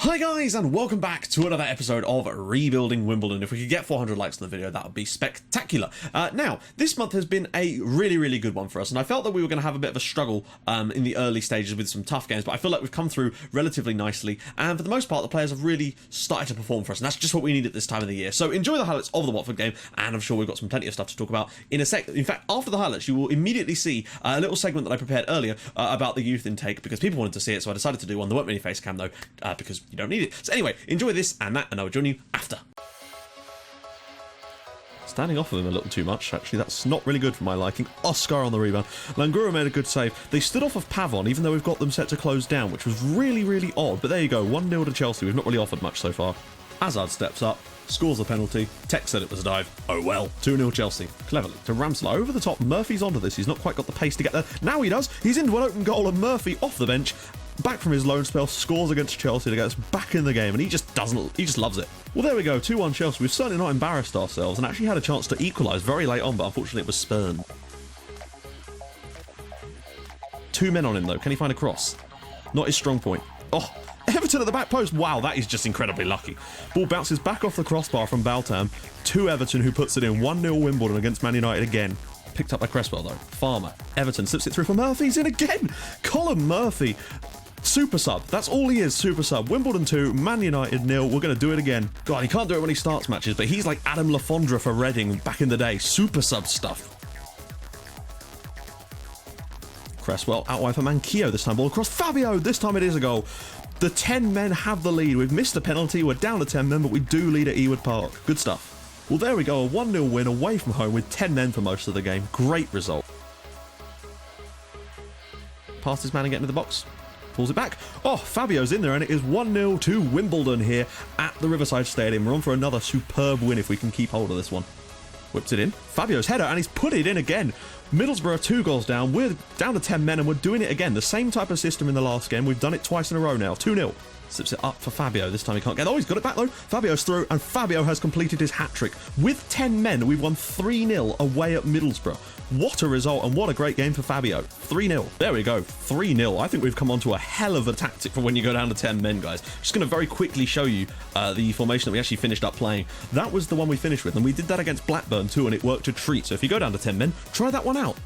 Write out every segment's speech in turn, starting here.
Hi guys, and welcome back to another episode of Rebuilding Wimbledon. If we could get 400 likes on the video, that would be spectacular. Now, this month has been a really good one for us, and I felt that we were going to have a bit of a struggle in the early stages with some tough games, but I feel like we've come through relatively nicely, and for the most part, the players have really started to perform for us, and that's just what we need at this time of the year. So enjoy the highlights of the Watford game, and I'm sure we've got plenty of stuff to talk about in a sec. In fact, after the highlights, you will immediately see a little segment that I prepared earlier about the youth intake, because people wanted to see it, so I decided to do one. There weren't many face cam though, because you don't need it. So anyway, enjoy this and that, and I will join you after. Standing off of him a little too much, actually. That's not really good for my liking. Oscar on the rebound. Langura made a good save. They stood off of Pavon, even though we've got them set to close down, which was really odd. But there you go, 1-0 to Chelsea. We've not really offered much so far. Hazard steps up, scores a penalty. Tech said it was a dive. Oh well. 2-0 Chelsea. Cleverly to Ramselaar. Over the top, Murphy's onto this. He's not quite got the pace to get there. Now he does. He's into an open goal, and Murphy off the bench, back from his loan spell, scores against Chelsea to get us back in the game, and he just loves it. Well, there we go, 2-1 Chelsea. We've certainly not embarrassed ourselves and actually had a chance to equalise very late on, but unfortunately it was spurned. 2 men on him though. Can he find a cross? Not his strong point. Oh, Everton at the back post. Wow, that is just incredibly lucky. Ball bounces back off the crossbar from Baltam to Everton, who puts it in. 1-0 Wimbledon against Man United again. Picked up by Cresswell though. Farmer. Everton slips it through for Murphy. He's in again. Colin Murphy. Super sub. That's all he is, super sub. Wimbledon 2, Man United 0. We're going to do it again. God, he can't do it when he starts matches, but he's like Adam Lafondra for Reading back in the day. Super sub stuff. Cresswell out wide for Manquillo. This time ball across. Fabio. This time it is a goal. The 10 men have the lead. We've missed a penalty. We're down to 10 men, but we do lead at Ewood Park. Good stuff. Well, there we go. A 1-0 win away from home with 10 men for most of the game. Great result. Past his man and get into the box. Pulls it back. Oh, Fabio's in there, and it is 1-0 to Wimbledon here at the Riverside Stadium. We're on for another superb win if we can keep hold of this one. Whips it in. Fabio's header, and he's put it in again. Middlesbrough 2 goals down. We're down to 10 men, and we're doing it again. The same type of system in the last game. We've done it twice in a row now. 2-0. Slips it up for Fabio. This time he can't get... Oh, he's got it back though. Fabio's through, and Fabio has completed his hat-trick. With 10 men, we've won 3-0 away at Middlesbrough. What a result, and what a great game for Fabio. 3-0. There we go. 3-0. I think we've come onto a hell of a tactic for when you go down to 10 men, guys. Just going to very quickly show you the formation that we actually finished up playing. That was the one we finished with, and we did that against Blackburn too, and it worked a treat. So if you go down to 10 men, try that one out.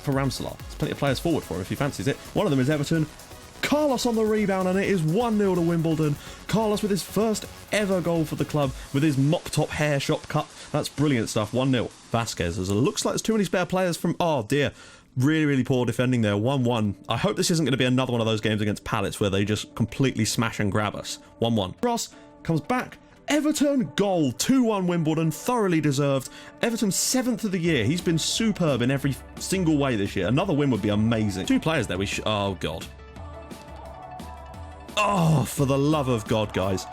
For Ramselaar. There's plenty of players forward for him if he fancies it. One of them is Everton. Carlos on the rebound, and it is 1-0 to Wimbledon. Carlos with his first ever goal for the club with his mop-top hair shop cut. That's brilliant stuff. 1-0. Vasquez. It looks like there's too many spare players from... Oh, dear. Really poor defending there. 1-1. I hope this isn't going to be another one of those games against Palace where they just completely smash and grab us. 1-1. Ross comes back. Everton goal. 2-1 Wimbledon. Thoroughly deserved. Everton's 7th of the year. He's been superb in every single way this year. Another win would be amazing. 2 players there. Oh, God. Oh, for the love of God, guys.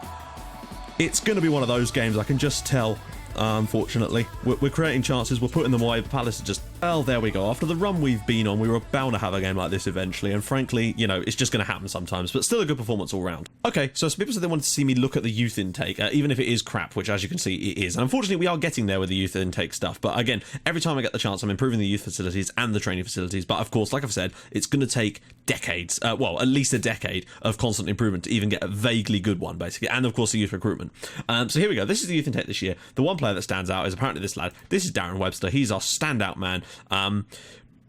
It's going to be one of those games, I can just tell. Unfortunately, we're creating chances, we're putting them away. Palace are just... Well, there we go. After the run we've been on, we were bound to have a game like this eventually, and frankly, you know, it's just going to happen sometimes, but still a good performance all round. Okay, so some people said they wanted to see me look at the youth intake, even if it is crap, which as you can see, it is. And unfortunately, we are getting there with the youth intake stuff, but again, every time I get the chance, I'm improving the youth facilities and the training facilities, but of course, like I've said, it's going to take decades, well, at least a decade of constant improvement to even get a vaguely good one, basically, and of course, the youth recruitment. So here we go. This is the youth intake this year. The one player that stands out is apparently this lad. This is Darren Webster. He's our standout man.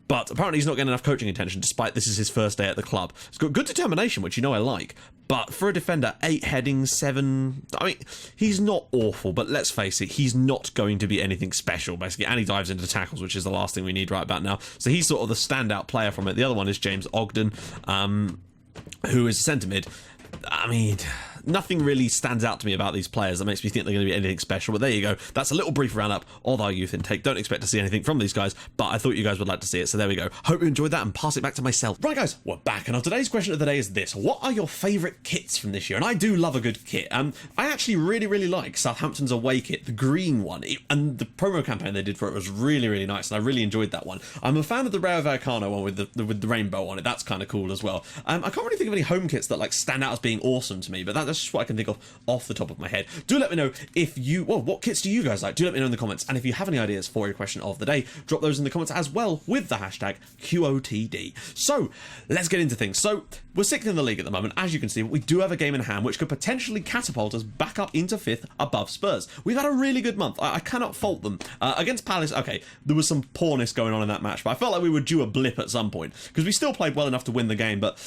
But apparently he's not getting enough coaching attention despite this is his first day at the club. He's got good determination, which you know I like. But for a defender, 8 headings, 7... I mean, he's not awful, but let's face it, he's not going to be anything special, basically. And he dives into tackles, which is the last thing we need right about now. So he's sort of the standout player from it. The other one is James Ogden, who is centre mid. I mean... Nothing really stands out to me about these players that makes me think they're going to be anything special, but there you go. That's a little brief roundup of our youth intake. Don't expect to see anything from these guys, but I thought you guys would like to see it, so there we go. Hope you enjoyed that and pass it back to myself. Right guys, we're back, and our today's question of the day is this. What are your favourite kits from this year? And I do love a good kit. I actually really like Southampton's away kit, the green one, and the promo campaign they did for it was really nice, and I really enjoyed that one. I'm a fan of the Rayo Vallecano one with the rainbow on it. That's kind of cool as well. I can't really think of any home kits that like stand out as being awesome to me, but that's just what I can think of off the top of my head. Do let me know if you... Well, what kits do you guys like? Do let me know in the comments. And if you have any ideas for your question of the day, drop those in the comments as well with the hashtag QOTD. So, let's get into things. So, We're 6th in the league at the moment, as you can see, but we do have a game in hand which could potentially catapult us back up into 5th above Spurs. We've had a really good month. I cannot fault them. Against Palace, okay, there was some poorness going on in that match, but I felt like we were due a blip at some point, because we still played well enough to win the game, but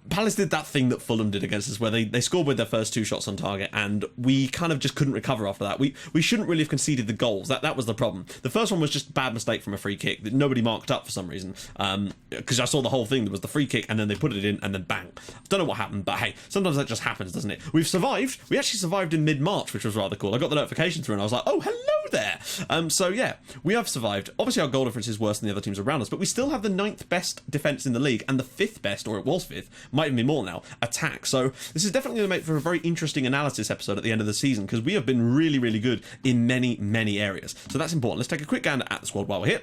Palace did that thing that Fulham did against us, where they scored with their first 2 shots on target, and we kind of just couldn't recover after that. We shouldn't really have conceded the goals. That was the problem. The first one was just a bad mistake from a free kick that nobody marked up for some reason, because I saw the whole thing. There was the free kick, and then they put it in, and then bang. Don't know what happened, but hey, sometimes that just happens, doesn't it? We've survived. We actually survived in mid-March, which was rather cool. I got the notification through and I was like, oh, hello there. So yeah, we have survived. Obviously our goal difference is worse than the other teams around us, but we still have the 9th best defence in the league and the 5th best, or it was 5th, might even be more now, attack. So this is definitely going to make for a very interesting analysis episode at the end of the season, because we have been really, really good in many, many areas. So that's important. Let's take a quick gander at the squad while we're here.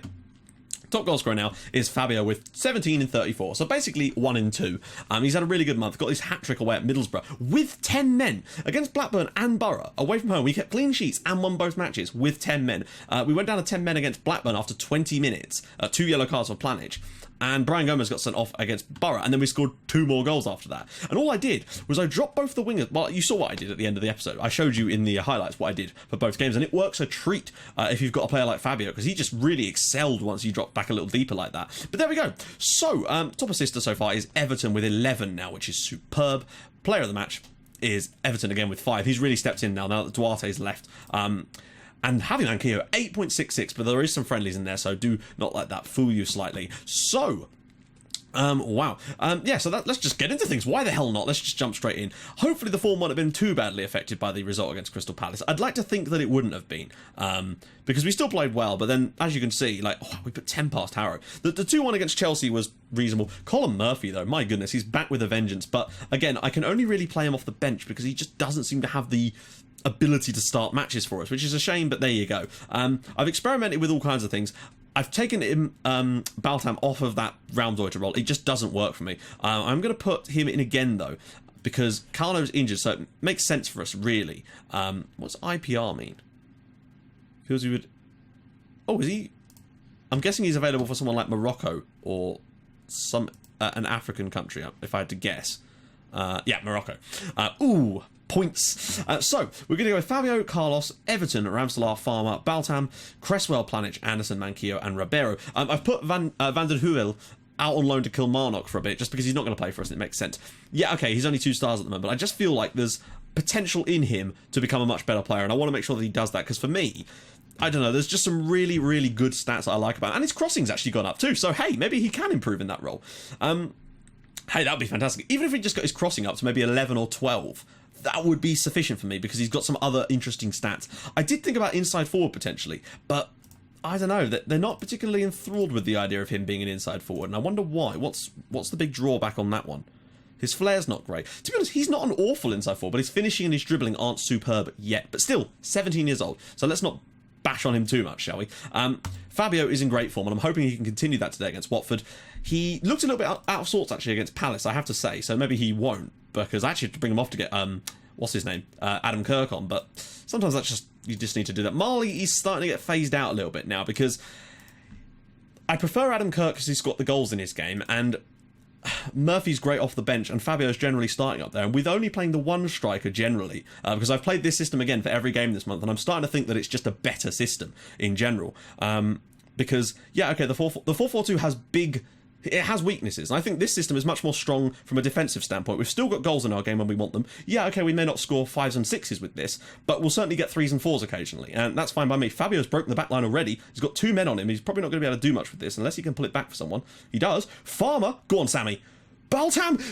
Top goal scorer now is Fabio with 17 in 34, so basically 1 in 2. He's had a really good month. Got his hat-trick away at Middlesbrough with 10 men against Blackburn and Borough. Away from home, we kept clean sheets and won both matches with 10 men. We went down to 10 men against Blackburn after 20 minutes, 2 yellow cards for Planage. And Brian Gomez got sent off against Borough, and then we scored 2 more goals after that. And all I did was I dropped both the wingers. Well, you saw what I did at the end of the episode. I showed you in the highlights what I did for both games, and it works a treat if you've got a player like Fabio, because he just really excelled once you drop back a little deeper like that. But there we go. So, top assister so far is Everton with 11 now, which is superb. Player of the match is Everton again with 5. He's really stepped in now that Duarte's left. And having Ankeo, 8.66, but there is some friendlies in there, so do not let that fool you slightly. So, wow. Yeah, so let's just get into things. Why the hell not? Let's just jump straight in. Hopefully the form won't have been too badly affected by the result against Crystal Palace. I'd like to think that it wouldn't have been, because we still played well, but then, as you can see, like, we put 10 past Harrow. The 2-1 against Chelsea was reasonable. Colin Murphy, though, my goodness, he's back with a vengeance. But, again, I can only really play him off the bench because he just doesn't seem to have the ability to start matches for us, which is a shame, but there you go. I've experimented with all kinds of things. I've taken him, Baltam off of that Raumdeuter role. It just doesn't work for me. I'm going to put him in again, though, because Carlo's injured, so it makes sense for us, really. What's IPR mean? Feels he would... Oh, is he... I'm guessing he's available for someone like Morocco or some an African country, if I had to guess. Yeah, Morocco. Ooh, points. So, we're going to go with Fabio, Carlos, Everton, Ramselaar, Farmer, Baltam, Cresswell, Planich, Anderson, Manquillo, and Ribeiro. I've put Van den Heuvel out on loan to Kilmarnock for a bit, just because he's not going to play for us, and it makes sense. Yeah, okay, he's only 2 stars at the moment, but I just feel like there's potential in him to become a much better player, and I want to make sure that he does that, because for me, I don't know, there's just some really, really good stats that I like about him, and his crossing's actually gone up too, so hey, maybe he can improve in that role. Hey, that would be fantastic. Even if he just got his crossing up to maybe 11 or 12, that would be sufficient for me, because he's got some other interesting stats. I did think about inside forward potentially, but I don't know, they're not particularly enthralled with the idea of him being an inside forward, and I wonder why. What's the big drawback on that one? His flair's not great. To be honest, he's not an awful inside forward, but his finishing and his dribbling aren't superb yet. But still, 17 years old, so let's not bash on him too much, shall we? Fabio is in great form, and I'm hoping he can continue that today against Watford. He looked a little bit out of sorts, actually, against Palace, I have to say, so maybe he won't, because I actually have to bring him off to get, what's his name? Adam Kirk on, but sometimes that's just, you just need to do that. Marley is starting to get phased out a little bit now, because I prefer Adam Kirk because he's got the goals in his game, and Murphy's great off the bench, and Fabio's generally starting up there, and with only playing the one striker generally, because I've played this system again for every game this month, and I'm starting to think that it's just a better system in general, because, yeah, okay, the 4-4-2 has it has weaknesses, and I think this system is much more strong from a defensive standpoint. We've still got goals in our game when we want them. Yeah, okay, we may not score 5s and 6s with this, but we'll certainly get 3s and 4s occasionally, and that's fine by me. Fabio's broken the back line already. He's got 2 men on him. He's probably not going to be able to do much with this unless he can pull it back for someone. He does. Farmer, go on, Sammy. Baltam,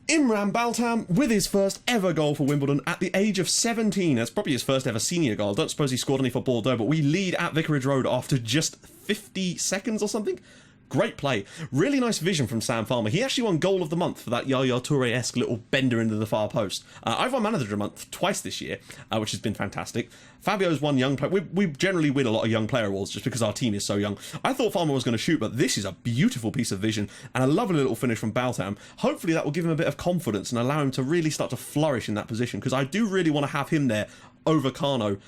Imran Baltam with his first ever goal for Wimbledon at the age of 17. That's probably his first ever senior goal. I don't suppose he scored any for Bordeaux, but we lead at Vicarage Road after just 50 seconds or something. Great play. Really nice vision from Sam Farmer. He actually won Goal of the Month for that Yaya Toure-esque little bender into the far post. I've won Manager of the Month twice this year, which has been fantastic. Fabio's won Young Player. We generally win a lot of Young Player awards just because our team is so young. I thought Farmer was going to shoot, but this is a beautiful piece of vision and a lovely little finish from Baltam. Hopefully that will give him a bit of confidence and allow him to really start to flourish in that position, because I do really want to have him there over Carno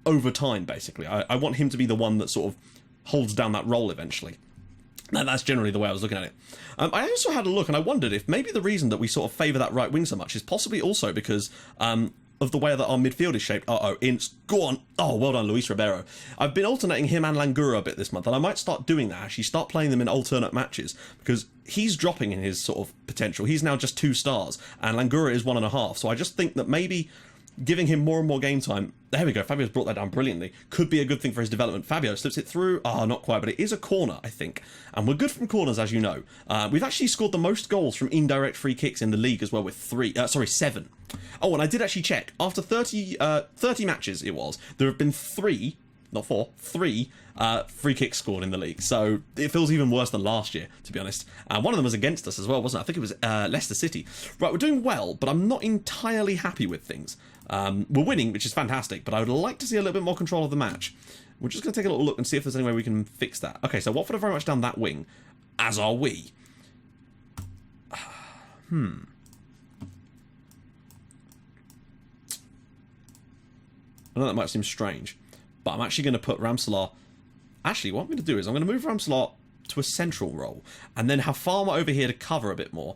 over time, basically. I want him to be the one that sort of holds down that role eventually. And that's generally the way I was looking at it. I also had a look, and I wondered if maybe the reason that we sort of favour that right wing so much is possibly also because of the way that our midfield is shaped. Ince, go on. Oh, well done, Luis Ribeiro. I've been alternating him and Langura a bit this month, and I might start doing that, actually start playing them in alternate matches, because he's dropping in his sort of potential. He's now just 2 stars, and Langura is 1.5, so I just think that maybe giving him more and more game time, there we go, Fabio's brought that down brilliantly, could be a good thing for his development. Fabio slips it through, not quite, but it is a corner, I think, and we're good from corners, as you know. We've actually scored the most goals from indirect free kicks in the league as well, with 7. Oh, and I did actually check, after 30 matches it was, there have been 3, not 4, 3 free kicks scored in the league, so it feels even worse than last year, to be honest. One of them was against us as well, wasn't it? I think it was Leicester City. Right, we're doing well, but I'm not entirely happy with things. We're winning, which is fantastic, but I would like to see a little bit more control of the match. We're just going to take a little look and see if there's any way we can fix that. Okay, so Watford are very much down that wing, as are we. I know that might seem strange, but I'm actually going to put Ramselaar... Actually, what I'm going to do is I'm going to move Ramselaar to a central role, and then have Farmer over here to cover a bit more,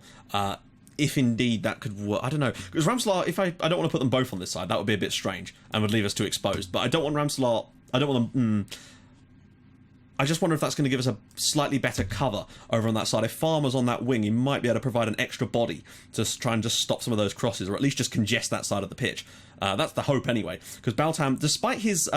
if indeed that could work. I don't know, because Ramselaar, if I don't want to put them both on this side, that would be a bit strange, and would leave us too exposed, but I don't want Ramselaar... I don't want them... I just wonder if that's going to give us a slightly better cover over on that side. If Farmer's on that wing, he might be able to provide an extra body to try and just stop some of those crosses, or at least just congest that side of the pitch. That's the hope anyway, because Baltam, despite his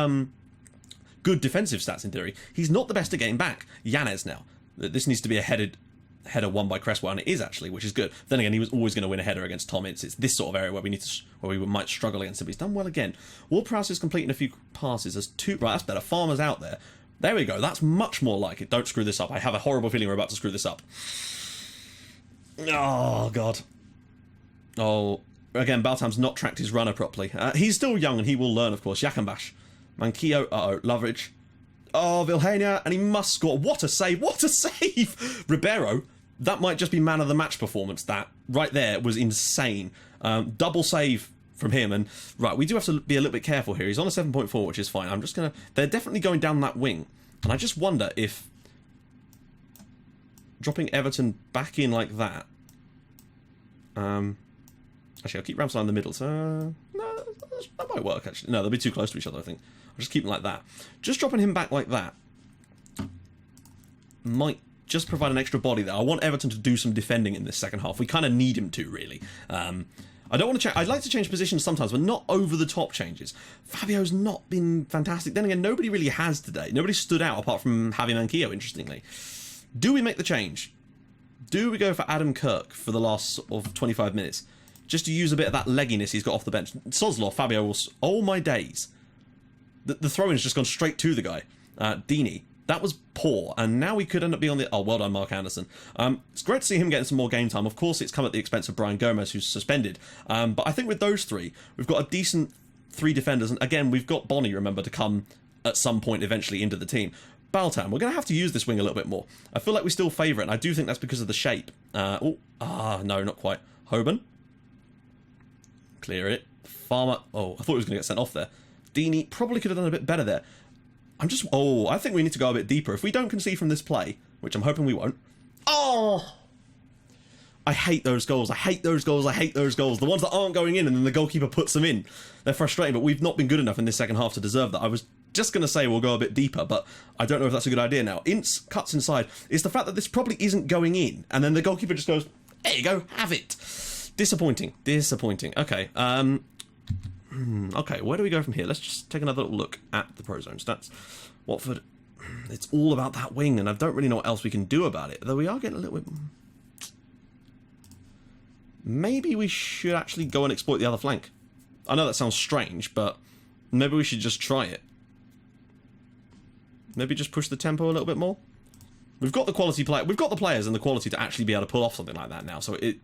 good defensive stats in theory, he's not the best at getting back. Yanez now. This needs to be a header won by Cresswell, and it is actually, which is good. Then again, he was always going to win a header against Tom Ince. It's this sort of area where we might struggle against him. But he's done well again. Ward-Prowse is completing a few passes. There's 2. Right, that's better. Farmer's out there. There we go. That's much more like it. Don't screw this up. I have a horrible feeling we're about to screw this up. Oh, God. Oh, again, Baltam's not tracked his runner properly. He's still young, and he will learn, of course. Yakambash. Manquillo. Loveridge. Oh, Vilhena, and he must score. What a save. What a save. Ribeiro. That might just be man of the match performance. That right there was insane. Double save from him, and right, we do have to be a little bit careful here. He's on a 7.4, which is fine. I'm just gonna... They're definitely going down that wing, and I just wonder if dropping Everton back in like that... Actually, I'll keep Ramsey in the middle, so... No, that might work, actually. No, they'll be too close to each other, I think. I'll just keep them like that. Just dropping him back like that might just provide an extra body there. I want Everton to do some defending in this second half. We kind of need him to, really. I don't want to change. I'd like to change positions sometimes, but not over the top changes. Fabio's not been fantastic. Then again, nobody really has today. Nobody stood out apart from Javi Manquillo, interestingly. Do we make the change? Do we go for Adam Kirk for the last sort of 25 minutes? Just to use a bit of that legginess he's got off the bench. Sosloff, Fabio will... Oh my days. The throw-in's just gone straight to the guy. Dini. That was poor, and now we could end up being on the... Oh, well done, Mark Anderson. It's great to see him getting some more game time. Of course, it's come at the expense of Brian Gomez, who's suspended. But I think with those 3, we've got a decent 3 defenders. And again, we've got Bonnie, remember, to come at some point eventually into the team. Baltam, we're going to have to use this wing a little bit more. I feel like we still favour it, and I do think that's because of the shape. No, not quite. Hoban. Clear it. Farmer. Oh, I thought he was going to get sent off there. Dini probably could have done a bit better there. I think we need to go a bit deeper. If we don't concede from this play, which I'm hoping we won't. Oh! I hate those goals. I hate those goals. I hate those goals. The ones that aren't going in and then the goalkeeper puts them in. They're frustrating, but we've not been good enough in this second half to deserve that. I was just going to say we'll go a bit deeper, but I don't know if that's a good idea now. Ince cuts inside. It's the fact that this probably isn't going in, and then the goalkeeper just goes, there you go, have it. Disappointing. Disappointing. Okay. Okay, where do we go from here? Let's just take another look at the Pro Zone stats. Watford, it's all about that wing, and I don't really know what else we can do about it, though we are getting a little bit... Maybe we should actually go and exploit the other flank. I know that sounds strange, but maybe we should just try it. Maybe just push the tempo a little bit more. We've got the quality play. We've got the players and the quality to actually be able to pull off something like that now, so it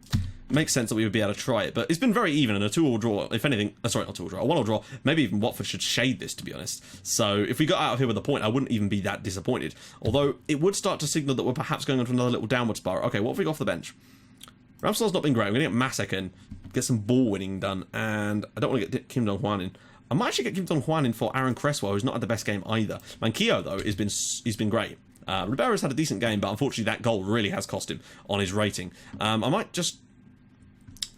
makes sense that we would be able to try it, but it's been very even, and a 2-2 draw, if anything, sorry, not 2-2 draw, a 1-1 draw, maybe even Watford should shade this, to be honest. So if we got out of here with a point, I wouldn't even be that disappointed, although it would start to signal that we're perhaps going on to another little downward spiral. Okay, what have we got off the bench? Ramsdale's not been great. I'm going to get Masek and get some ball winning done, and I don't want to get Kim Dong-Hwan in. I might actually get Kim Dong-Hwan in for Aaron Cresswell, who's not had the best game either. Manquillo, though, he's been great. Ribeiro's had a decent game, but unfortunately that goal really has cost him on his rating. I might just...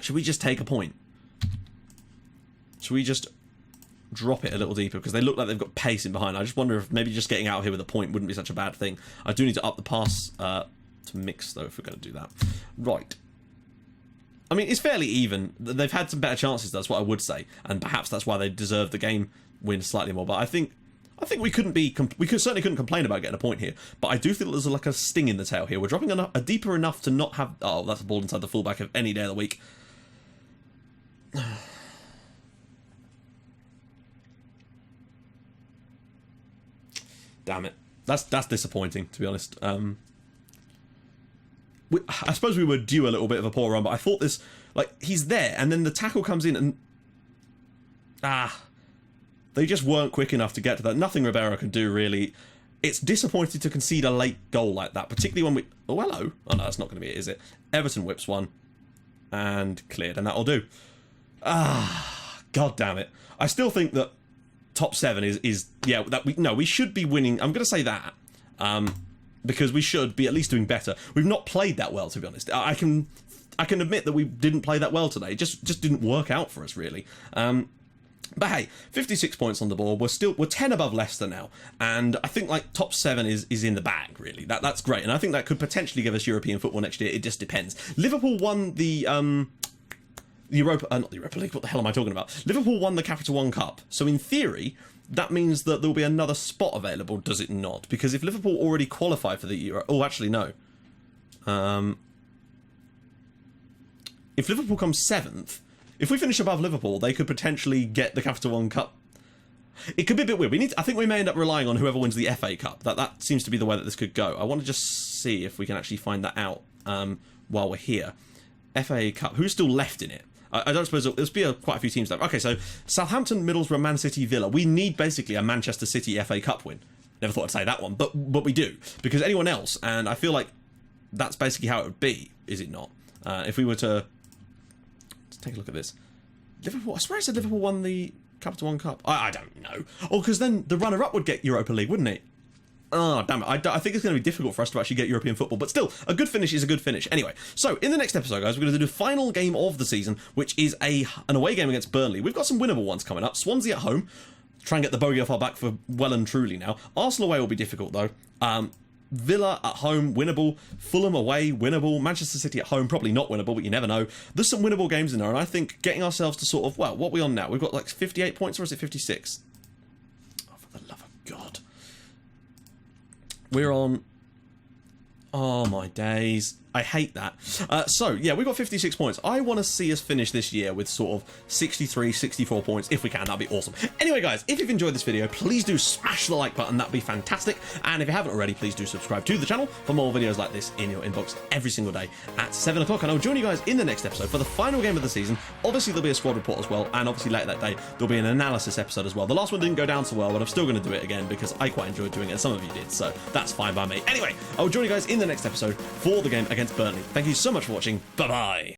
Should we just take a point? Should we just drop it a little deeper? Because they look like they've got pace in behind. I just wonder if maybe just getting out of here with a point wouldn't be such a bad thing. I do need to up the pass to mix, though, if we're going to do that. Right. I mean, it's fairly even. They've had some better chances, that's what I would say. And perhaps that's why they deserve the game win slightly more. But I think we certainly couldn't complain about getting a point here. But I do feel there's like a sting in the tail here. We're dropping a deeper enough to not have... Oh, that's a ball inside the fullback of any day of the week. Damn it. That's disappointing, to be honest. I suppose we were due a little bit of a poor run, but I thought this... Like, he's there, and then the tackle comes in, and... They just weren't quick enough to get to that. Nothing Ribeiro can do, really. It's disappointing to concede a late goal like that, particularly when we... Oh, hello. Oh, no, that's not going to be it, is it? Everton whips one. And cleared, and that'll do. God damn it. I still think that top 7 is yeah, that we should be winning. I'm going to say that. Because we should be at least doing better. We've not played that well, to be honest. I can admit that we didn't play that well today. It just didn't work out for us, really. But hey, 56 points on the board. We're 10 above Leicester now, and I think like top 7 is in the bag, really. That's great, and I think that could potentially give us European football next year. It just depends. Liverpool won the Europa, not the Europa League. What the hell am I talking about? Liverpool won the Capital One Cup, so in theory, that means that there will be another spot available. Does it not? Because if Liverpool already qualify for the Euro, oh, actually no. If Liverpool comes 7th. If we finish above Liverpool, they could potentially get the Capital One Cup. It could be a bit weird. I think we may end up relying on whoever wins the FA Cup. That seems to be the way that this could go. I want to just see if we can actually find that out while we're here. FA Cup. Who's still left in it? I don't suppose there'll be quite a few teams left. Okay, so Southampton, Middlesbrough, Man City, Villa. We need basically a Manchester City FA Cup win. Never thought I'd say that one, but we do. Because anyone else, and I feel like that's basically how it would be, is it not? If we were to... Take a look at this. Liverpool. I swear I said Liverpool won the Capital One Cup. I don't know. Oh, because then the runner-up would get Europa League, wouldn't it? Oh, damn it. I think it's going to be difficult for us to actually get European football, but still, a good finish is a good finish. Anyway, so in the next episode, guys, we're going to do the final game of the season, which is an away game against Burnley. We've got some winnable ones coming up. Swansea at home. Try and get the bogey off our back for well and truly now. Arsenal away will be difficult, though. Villa at home, winnable. Fulham away, winnable. Manchester City at home, probably not winnable, but you never know. There's some winnable games in there, and I think getting ourselves to sort of, well, what are we on now? We've got like 58 points, or is it 56? Oh, for the love of God. We're on... Oh, my days. I hate that. So, yeah, we've got 56 points. I want to see us finish this year with sort of 63, 64 points. If we can, that'd be awesome. Anyway, guys, if you've enjoyed this video, please do smash the like button. That'd be fantastic. And if you haven't already, please do subscribe to the channel for more videos like this in your inbox every single day at 7 o'clock. And I'll join you guys in the next episode for the final game of the season. Obviously, there'll be a squad report as well. And obviously, later that day, there'll be an analysis episode as well. The last one didn't go down so well, but I'm still going to do it again because I quite enjoyed doing it. And some of you did, so that's fine by me. Anyway, I'll join you guys in the next episode for the game against Burnley. Thank you so much for watching. Bye-bye.